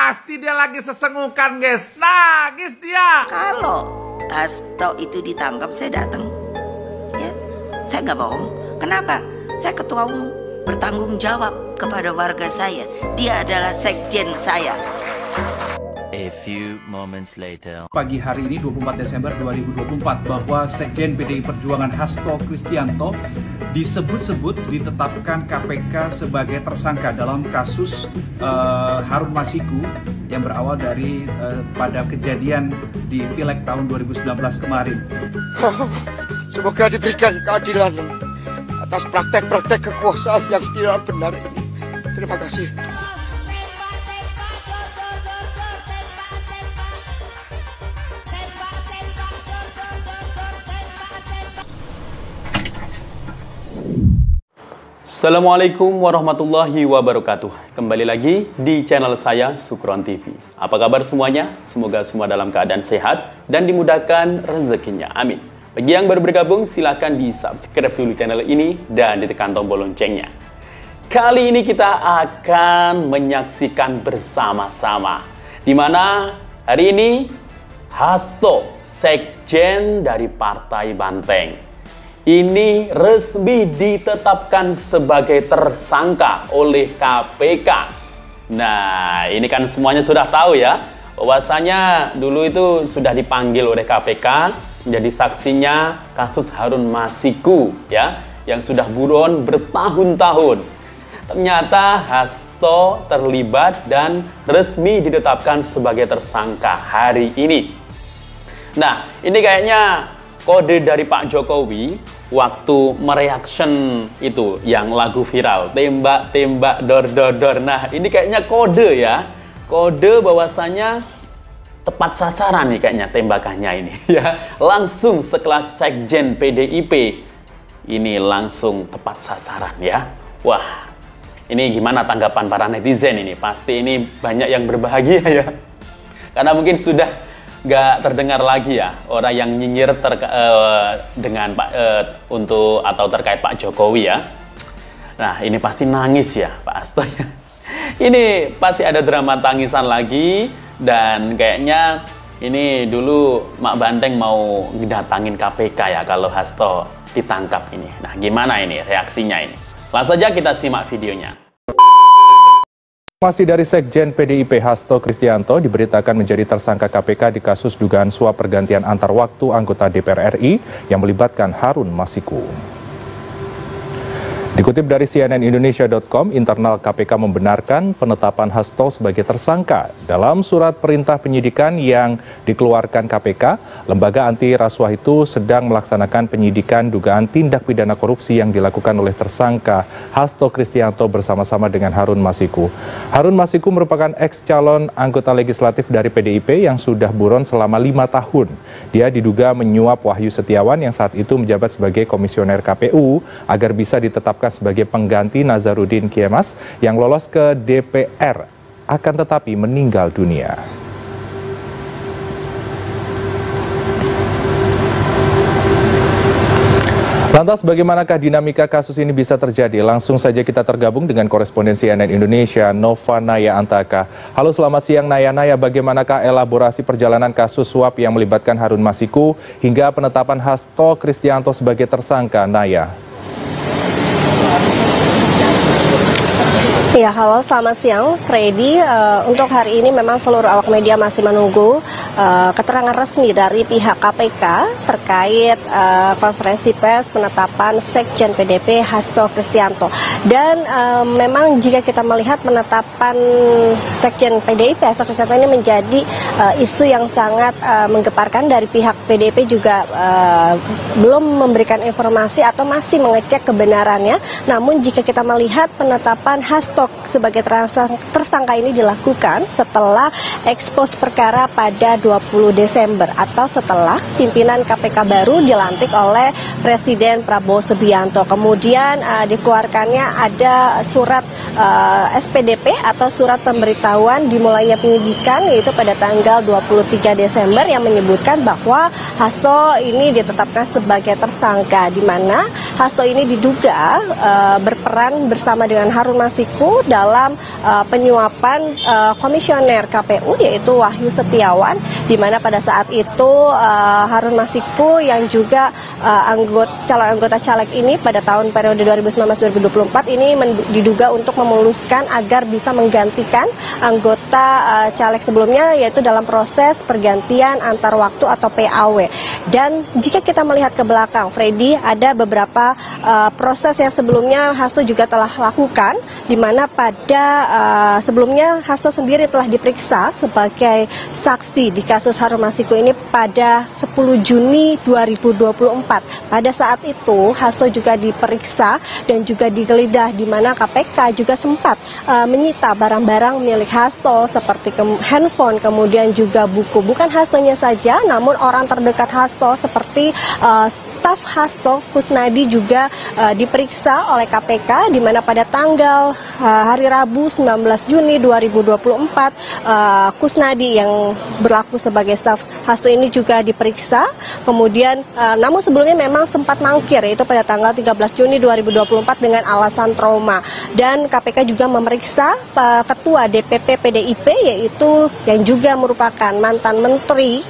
Pasti dia lagi sesengukan, guys. Nangis dia. Kalau Hasto itu ditangkap, saya datang. Ya, saya nggak bohong. Kenapa? Saya ketua umum, bertanggung jawab kepada warga saya. Dia adalah sekjen saya. A few moments later. Pagi hari ini 24 Desember 2024 bahwa Sekjen PDI Perjuangan Hasto Kristianto disebut-sebut ditetapkan KPK sebagai tersangka dalam kasus Harun Masiku yang berawal dari pada kejadian di Pileg tahun 2019 kemarin. Semoga diberikan keadilan atas praktek-praktek kekuasaan yang tidak benar ini. Terima kasih. Assalamualaikum warahmatullahi wabarakatuh. Kembali lagi di channel saya Sukron TV. Apa kabar semuanya? Semoga semua dalam keadaan sehat dan dimudahkan rezekinya. Amin. Bagi yang baru bergabung, silakan di subscribe dulu channel ini dan ditekan tombol loncengnya. Kali ini kita akan menyaksikan bersama-sama di mana hari ini Hasto, sekjen dari Partai Banteng, ini resmi ditetapkan sebagai tersangka oleh KPK. Nah, ini kan semuanya sudah tahu ya, bahwasanya dulu itu sudah dipanggil oleh KPK menjadi saksinya kasus Harun Masiku ya, yang sudah buron bertahun-tahun. Ternyata Hasto terlibat dan resmi ditetapkan sebagai tersangka hari ini. Nah, ini kayaknya kode dari Pak Jokowi waktu mereaction itu yang lagu viral tembak-tembak dor-dor-dor. Nah, ini kayaknya kode ya. Kode bahwasanya tepat sasaran nih kayaknya tembakannya ini ya. Langsung sekelas sekjen PDIP ini langsung tepat sasaran ya. Wah, ini gimana tanggapan para netizen ini? Pasti ini banyak yang berbahagia ya. Karena mungkin sudah nggak terdengar lagi ya orang yang nyinyir dengan untuk atau terkait Pak Jokowi ya. Nah, ini pasti nangis ya Pak Hasto ya. Ini pasti ada drama tangisan lagi dan kayaknya ini dulu Mak Banteng mau datangin KPK ya kalau Hasto ditangkap ini. Nah, gimana ini reaksinya ini? Langsung saja kita simak videonya. Masih dari Sekjen PDIP Hasto Kristianto diberitakan menjadi tersangka KPK di kasus dugaan suap pergantian antar waktu anggota DPR RI yang melibatkan Harun Masiku. Dikutip dari cnnindonesia.com, internal KPK membenarkan penetapan Hasto sebagai tersangka. Dalam surat perintah penyidikan yang dikeluarkan KPK, lembaga anti rasuah itu sedang melaksanakan penyidikan dugaan tindak pidana korupsi yang dilakukan oleh tersangka Hasto Kristianto bersama-sama dengan Harun Masiku. Harun Masiku merupakan ex-calon anggota legislatif dari PDIP yang sudah buron selama 5 tahun. Dia diduga menyuap Wahyu Setiawan yang saat itu menjabat sebagai komisioner KPU agar bisa ditetapkan sebagai pengganti Nazarudin Kemas yang lolos ke DPR akan tetapi meninggal dunia. Lantas bagaimanakah dinamika kasus ini bisa terjadi? Langsung saja kita tergabung dengan korespondensi CNN Indonesia Nova Naya Antaka. Halo, selamat siang Naya. Naya, bagaimanakah elaborasi perjalanan kasus suap yang melibatkan Harun Masiku hingga penetapan Hasto Kristianto sebagai tersangka, Naya? Ya, halo, selamat siang, Freddy. Untuk hari ini memang seluruh awak media masih menunggu keterangan resmi dari pihak KPK terkait konferensi pers penetapan Sekjen PDIP Hasto Kristianto. Dan memang jika kita melihat penetapan Sekjen PDIP Hasto Kristianto ini menjadi isu yang sangat menggeparkan. Dari pihak PDIP juga belum memberikan informasi atau masih mengecek kebenarannya. Namun jika kita melihat penetapan Hasto sebagai tersangka ini dilakukan setelah ekspos perkara pada 20 Desember atau setelah pimpinan KPK baru dilantik oleh Presiden Prabowo Subianto. Kemudian dikeluarkannya ada surat SPDP atau surat pemberitahuan dimulainya penyidikan, yaitu pada tanggal 23 Desember yang menyebutkan bahwa Hasto ini ditetapkan sebagai tersangka, di mana Hasto ini diduga berperan bersama dengan Harun Masiku dalam penyuapan komisioner KPU yaitu Wahyu Setiawan, di mana pada saat itu Harun Masiku yang juga calon anggota caleg ini pada tahun periode 2019-2024 ini diduga untuk memuluskan agar bisa menggantikan anggota caleg sebelumnya, yaitu dalam proses pergantian antar waktu atau PAW. Dan jika kita melihat ke belakang, Freddy, ada beberapa proses yang sebelumnya Hasto juga telah lakukan, di mana pada sebelumnya Hasto sendiri telah diperiksa sebagai saksi di kasus Harun Masiku ini pada 10 Juni 2024. Pada saat itu Hasto juga diperiksa dan juga digeledah, di mana KPK juga sempat menyita barang-barang milik Hasto seperti handphone, kemudian juga buku. Bukan Hastonya saja, namun orang terdekat Hasto seperti staf Hasto, Kusnadi juga diperiksa oleh KPK, di mana pada tanggal hari Rabu 19 Juni 2024 Kusnadi yang berlaku sebagai staf Hasto ini juga diperiksa. Kemudian namun sebelumnya memang sempat mangkir, yaitu pada tanggal 13 Juni 2024 dengan alasan trauma. Dan KPK juga memeriksa Ketua DPP PDIP, yaitu yang juga merupakan mantan Menteri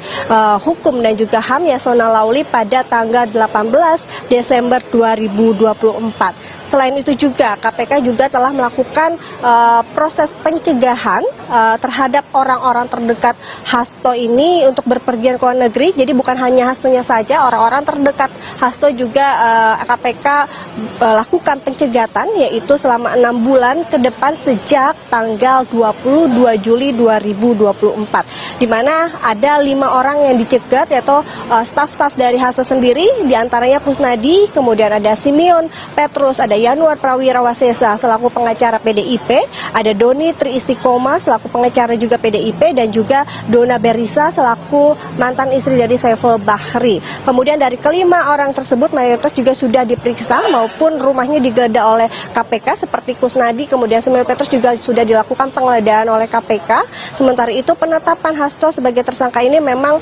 Hukum dan juga HAM Yasona Lauli pada tanggal 18 Desember 2024. Selain itu juga KPK juga telah melakukan proses pencegahan terhadap orang-orang terdekat Hasto ini untuk berpergian ke luar negeri. Jadi bukan hanya Hastonya saja, orang-orang terdekat Hasto juga KPK lakukan pencegatan, yaitu selama 6 bulan ke depan sejak tanggal 22 Juli 2024. Di mana ada 5 orang yang dicegat, yaitu staf-staf dari Hasto sendiri, diantaranya Kusnadi, kemudian ada Simeon Petrus, ada Yanuar Prawirawasesa selaku pengacara PDIP, ada Doni Tri Istiqomah selaku pengacara juga PDIP, dan juga Dona Berisa selaku mantan istri dari Saiful Bahri. Kemudian dari kelima orang tersebut mayoritas juga sudah diperiksa maupun rumahnya digeledah oleh KPK, seperti Kusnadi, kemudian Simeon Petrus juga sudah dilakukan penggeledahan oleh KPK. Sementara itu penetapan Hasto sebagai tersangka ini memang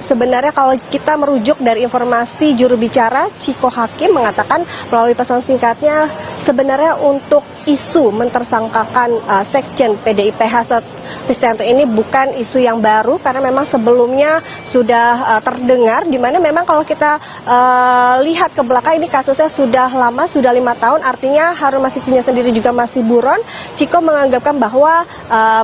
sebenarnya kalau kita merujuk dari informasi juru bicara Ciko Hakim mengatakan melalui pesan singkatnya, sebenarnya untuk isu mentersangkakan Sekjen PDIP Hasto Kristianto ini bukan isu yang baru, karena memang sebelumnya sudah terdengar, di mana memang kalau kita lihat ke belakang ini kasusnya sudah lama, sudah 5 tahun, artinya Harun Masikunya sendiri juga masih buron. Ciko menganggapkan bahwa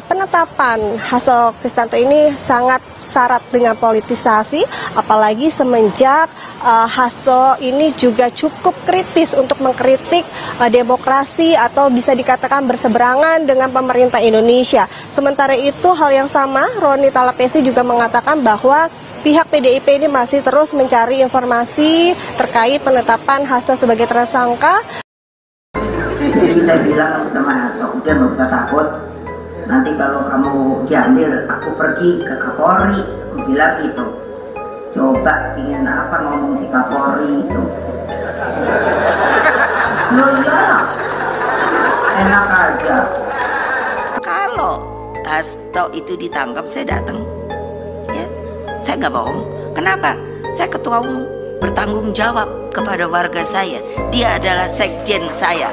penetapan Hasto Kristianto ini sangat syarat dengan politisasi, apalagi semenjak Hasto ini juga cukup kritis untuk mengkritik demokrasi atau bisa dikatakan berseberangan dengan pemerintah Indonesia. Sementara itu hal yang sama Roni Talapesi juga mengatakan bahwa pihak PDIP ini masih terus mencari informasi terkait penetapan Hasto sebagai tersangka. Jadi saya bilang sama Hasto, udah nggak usah takut. Nanti kalau kamu diambil, aku pergi ke Kapolri. Aku bilang gitu. Coba ingin apa ngomong si Kapolri itu. Loh iyalah, enak aja. Kalau Hasto itu ditangkap, saya datang. Ya, saya nggak bohong. Kenapa? Saya ketua umum, bertanggung jawab kepada warga saya. Dia adalah sekjen saya.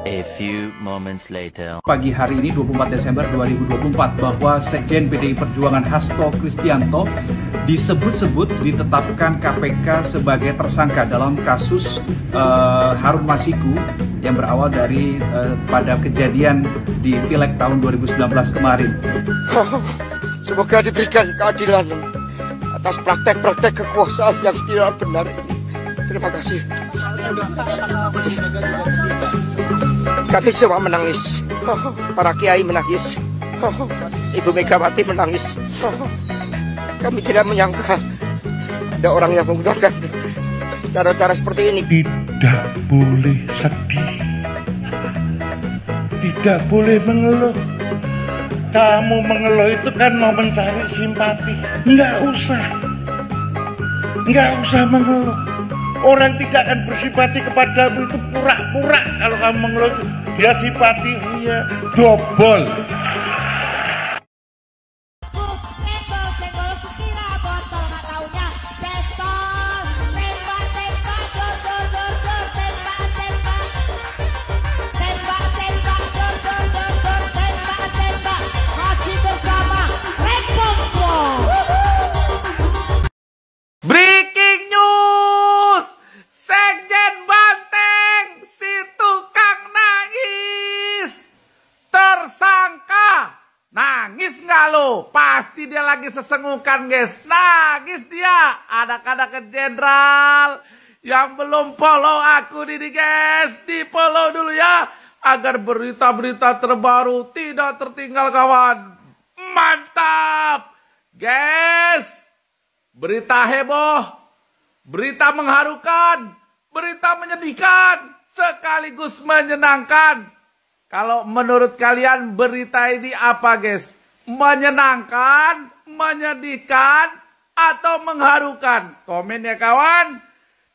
A few moments later. Pagi hari ini 24 Desember 2024 bahwa Sekjen PDI Perjuangan Hasto Kristianto disebut-sebut ditetapkan KPK sebagai tersangka dalam kasus Harun Masiku yang berawal dari pada kejadian di Pileg tahun 2019 kemarin. Semoga diberikan keadilan atas praktek-praktek kekuasaan yang tidak benar ini. Terima kasih. Kami semua menangis, para kiai menangis, Ibu Megawati menangis. Kami tidak menyangka ada orang yang menggunakan cara-cara seperti ini. Tidak boleh sedih, tidak boleh mengeluh. Kamu mengeluh itu kan mau mencari simpati. Nggak usah mengeluh. Orang tidak akan bersimpati kepadamu, itu pura-pura. Kalau kamu mengeluh, dia simpati, oh ya, dobol. dia lagi sesengukan, guys. Nah, guys, dia anak-anak jenderal yang belum follow aku ini, guys. Di follow dulu ya, agar berita-berita terbaru tidak tertinggal, kawan. Mantap, guys. Berita heboh, berita mengharukan, berita menyedihkan, sekaligus menyenangkan. Kalau menurut kalian berita ini apa, guys? Menyenangkan, menyedihkan, atau mengharukan? Komen ya, kawan.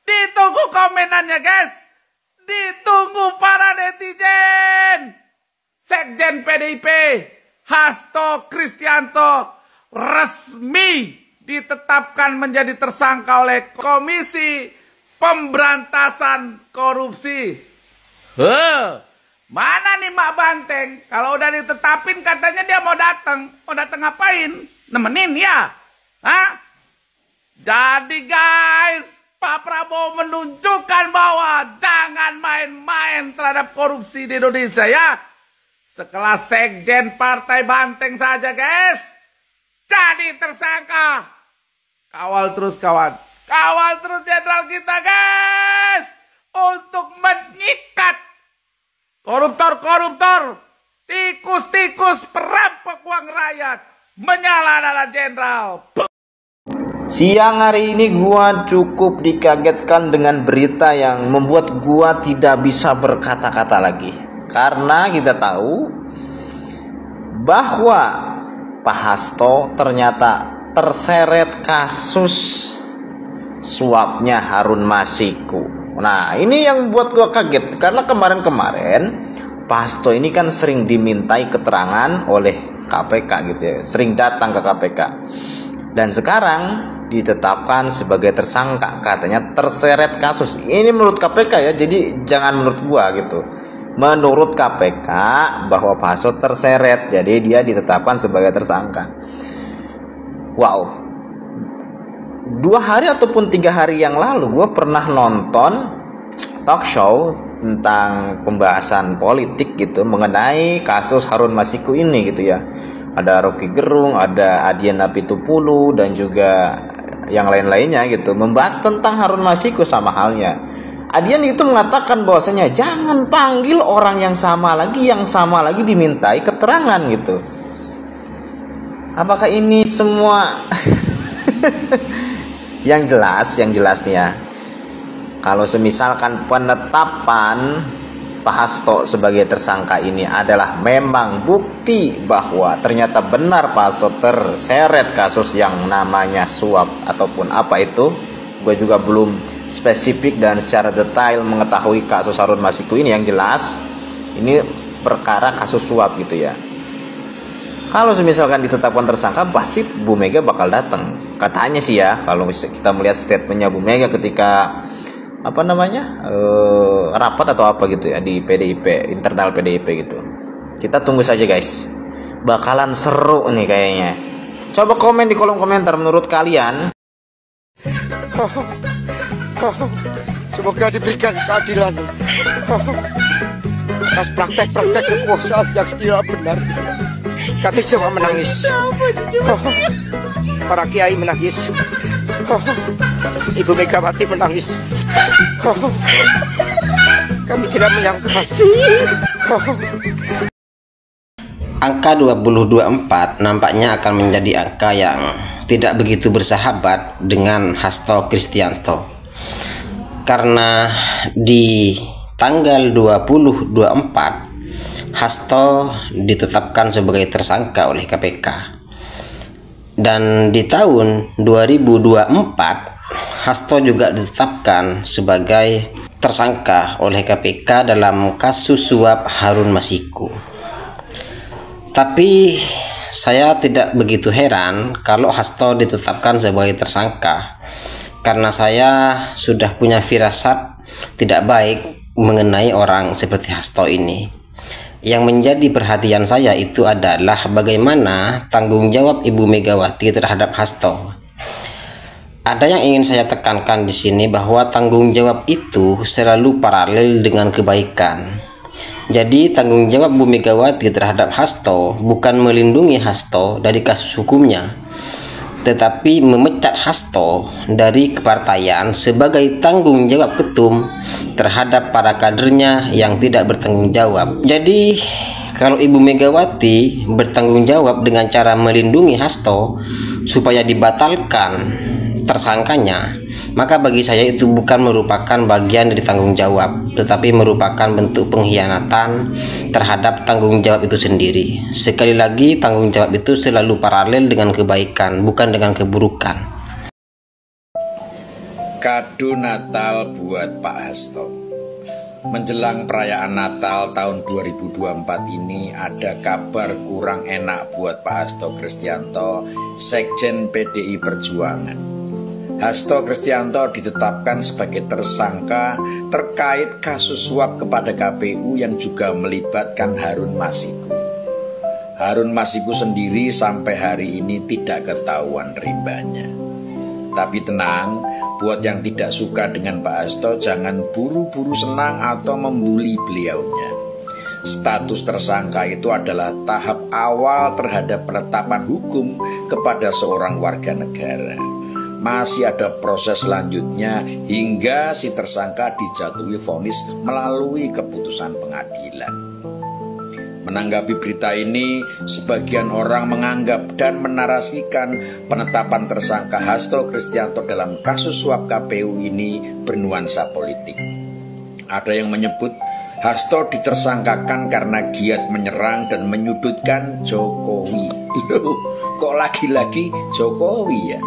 Ditunggu komenannya, guys. Ditunggu para netizen. Sekjen PDIP Hasto Kristianto resmi ditetapkan menjadi tersangka oleh Komisi Pemberantasan Korupsi. Mana nih Mak Banteng? Kalau udah ditetapin katanya dia mau datang. Mau datang ngapain? Nemenin ya? Hah? Jadi guys, Pak Prabowo menunjukkan bahwa jangan main-main terhadap korupsi di Indonesia ya. Sekelas sekjen Partai Banteng saja, guys, jadi tersangka. Kawal terus, kawan. Kawal terus jenderal kita, guys, untuk menyikat koruptor-koruptor, tikus-tikus perampok uang rakyat, menyala-nyala jenderal. Siang hari ini gua cukup dikagetkan dengan berita yang membuat gua tidak bisa berkata-kata lagi. Karena kita tahu bahwa Pak Hasto ternyata terseret kasus suapnya Harun Masiku. Nah, ini yang buat gua kaget karena kemarin-kemarin Pak Hasto ini kan sering dimintai keterangan oleh KPK gitu ya, sering datang ke KPK. Dan sekarang ditetapkan sebagai tersangka, katanya terseret kasus. Ini menurut KPK ya, jadi jangan menurut gua gitu. Menurut KPK bahwa Pak Hasto terseret, jadi dia ditetapkan sebagai tersangka. Wow, 2 hari ataupun 3 hari yang lalu gua pernah nonton talk show tentang pembahasan politik gitu mengenai kasus Harun Masiku ini gitu ya. Ada Rocky Gerung, ada Adiana Pitupulu, dan juga yang lain-lainnya gitu, membahas tentang Harun Masiku. Sama halnya Adian itu mengatakan bahwasanya jangan panggil orang yang sama lagi dimintai keterangan gitu. Apakah ini semua yang jelas nih ya, kalau semisalkan penetapan Pak Hasto sebagai tersangka ini adalah memang bukti bahwa ternyata benar Pak Hasto terseret kasus yang namanya suap ataupun apa itu, gue juga belum spesifik dan secara detail mengetahui kasus Harun Masiku ini. Yang jelas ini perkara kasus suap gitu ya. Kalau misalkan ditetapkan tersangka, pasti Bu Mega bakal datang. Katanya sih ya, kalau kita melihat statementnya Bu Mega ketika rapat atau apa gitu ya di PDIP, internal PDIP gitu. Kita tunggu saja guys, bakalan seru nih kayaknya. Coba komen di kolom komentar menurut kalian. Semoga diberikan keadilan atas praktek-praktek kekuasaan yang tidak benar. Kami semua menangis. Para kiai menangis. Ibu Megawati menangis. Kami tidak menyangka. Angka 2024 nampaknya akan menjadi angka yang tidak begitu bersahabat dengan Hasto Kristianto. Karena di tanggal 2024 Hasto ditetapkan sebagai tersangka oleh KPK. Dan di tahun 2024 Hasto juga ditetapkan sebagai tersangka oleh KPK dalam kasus suap Harun Masiku. Tapi saya tidak begitu heran kalau Hasto ditetapkan sebagai tersangka, karena saya sudah punya firasat tidak baik mengenai orang seperti Hasto ini. Yang menjadi perhatian saya itu adalah bagaimana tanggung jawab Ibu Megawati terhadap Hasto. Ada yang ingin saya tekankan di sini bahwa tanggung jawab itu selalu paralel dengan kebaikan. Jadi tanggung jawab Bu Megawati terhadap Hasto bukan melindungi Hasto dari kasus hukumnya, tetapi memecat Hasto dari kepartaian sebagai tanggung jawab ketum terhadap para kadernya yang tidak bertanggung jawab. Jadi kalau Ibu Megawati bertanggung jawab dengan cara melindungi Hasto supaya dibatalkan tersangkanya, maka bagi saya itu bukan merupakan bagian dari tanggung jawab, tetapi merupakan bentuk pengkhianatan terhadap tanggung jawab itu sendiri. Sekali lagi, tanggung jawab itu selalu paralel dengan kebaikan, bukan dengan keburukan. Kado Natal buat Pak Hasto. Menjelang perayaan Natal tahun 2024 ini ada kabar kurang enak buat Pak Hasto Kristianto, Sekjen PDI Perjuangan. Hasto Kristianto ditetapkan sebagai tersangka terkait kasus suap kepada KPU yang juga melibatkan Harun Masiku. Harun Masiku sendiri sampai hari ini tidak ketahuan rimbanya. Tapi tenang, buat yang tidak suka dengan Pak Hasto jangan buru-buru senang atau membuli beliaunya. Status tersangka itu adalah tahap awal terhadap penetapan hukum kepada seorang warga negara. Masih ada proses selanjutnya hingga si tersangka dijatuhi vonis melalui keputusan pengadilan. Menanggapi berita ini, sebagian orang menganggap dan menarasikan penetapan tersangka Hasto Kristianto dalam kasus suap KPU ini bernuansa politik. Ada yang menyebut Hasto ditersangkakan karena giat menyerang dan menyudutkan Jokowi. Loh, kok lagi-lagi Jokowi ya?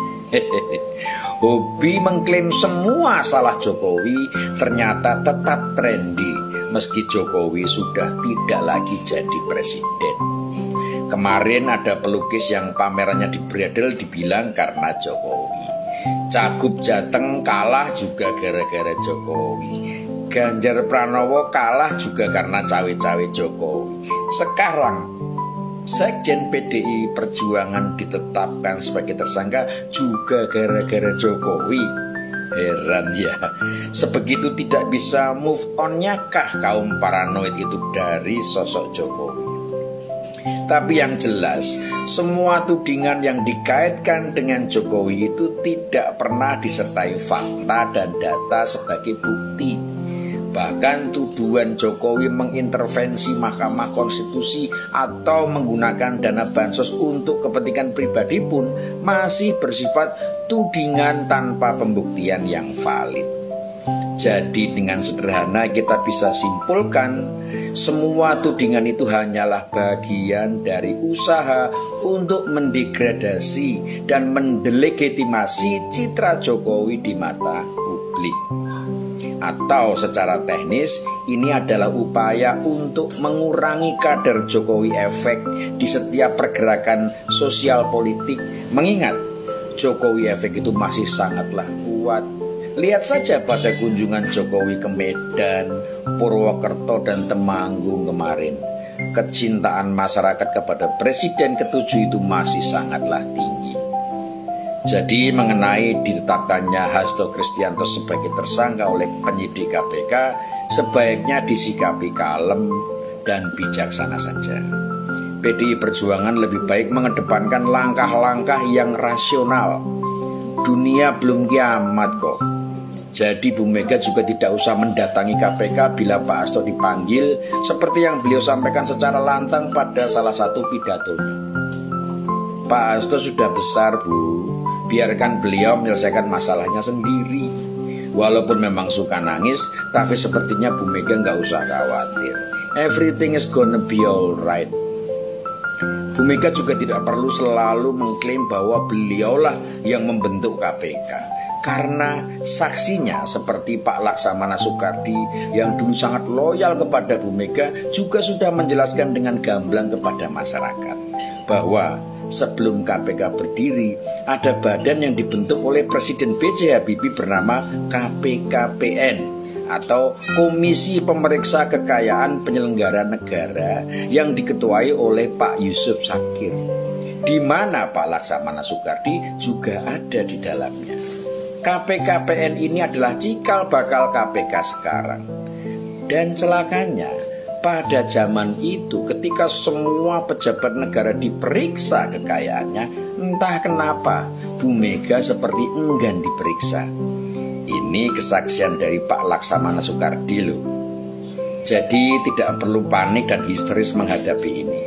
Hobi mengklaim semua salah Jokowi ternyata tetap trendy meski Jokowi sudah tidak lagi jadi presiden. Kemarin ada pelukis yang pamerannya di Bredel dibilang karena Jokowi. Cagup Jateng kalah juga gara-gara Jokowi. Ganjar Pranowo kalah juga karena cawe-cawe Jokowi. Sekarang Sekjen PDI Perjuangan ditetapkan sebagai tersangka juga gara-gara Jokowi. Heran ya, sebegitu tidak bisa move on-nya kah kaum paranoid itu dari sosok Jokowi? Tapi yang jelas, semua tudingan yang dikaitkan dengan Jokowi itu tidak pernah disertai fakta dan data sebagai bukti. Bahkan tuduhan Jokowi mengintervensi Mahkamah Konstitusi atau menggunakan dana bansos untuk kepentingan pribadi pun masih bersifat tudingan tanpa pembuktian yang valid. Jadi dengan sederhana kita bisa simpulkan semua tudingan itu hanyalah bagian dari usaha untuk mendegradasi dan mendelegitimasi citra Jokowi di mata publik. Atau secara teknis ini adalah upaya untuk mengurangi kadar Jokowi efek di setiap pergerakan sosial politik. Mengingat Jokowi efek itu masih sangatlah kuat. Lihat saja pada kunjungan Jokowi ke Medan, Purwokerto dan Temanggung kemarin. Kecintaan masyarakat kepada Presiden ke-7 itu masih sangatlah tinggi. Jadi mengenai ditetapkannya Hasto Kristianto sebagai tersangka oleh penyidik KPK, sebaiknya disikapi kalem dan bijaksana saja. PDI Perjuangan lebih baik mengedepankan langkah-langkah yang rasional. Dunia belum kiamat kok. Jadi Bu Mega juga tidak usah mendatangi KPK bila Pak Hasto dipanggil, seperti yang beliau sampaikan secara lantang pada salah satu pidatonya. Pak Hasto sudah besar Bu, biarkan beliau menyelesaikan masalahnya sendiri. Walaupun memang suka nangis, tapi sepertinya Bu Mega nggak usah khawatir. Everything is gonna be alright. Bu Mega juga tidak perlu selalu mengklaim bahwa beliaulah yang membentuk KPK. Karena saksinya seperti Pak Laksamana Soekardi yang dulu sangat loyal kepada Bu Mega juga sudah menjelaskan dengan gamblang kepada masyarakat bahwa sebelum KPK berdiri, ada badan yang dibentuk oleh Presiden B.J. Habibie bernama KPKPN atau Komisi Pemeriksa Kekayaan Penyelenggara Negara yang diketuai oleh Pak Yusuf Shakir, di mana Pak Laksamana Soekardi juga ada di dalamnya. KPKPN ini adalah cikal bakal KPK sekarang. Dan celakanya, pada zaman itu ketika semua pejabat negara diperiksa kekayaannya, entah kenapa Bu Mega seperti enggan diperiksa. Ini kesaksian dari Pak Laksamana Soekardi loh. Jadi tidak perlu panik dan histeris menghadapi ini.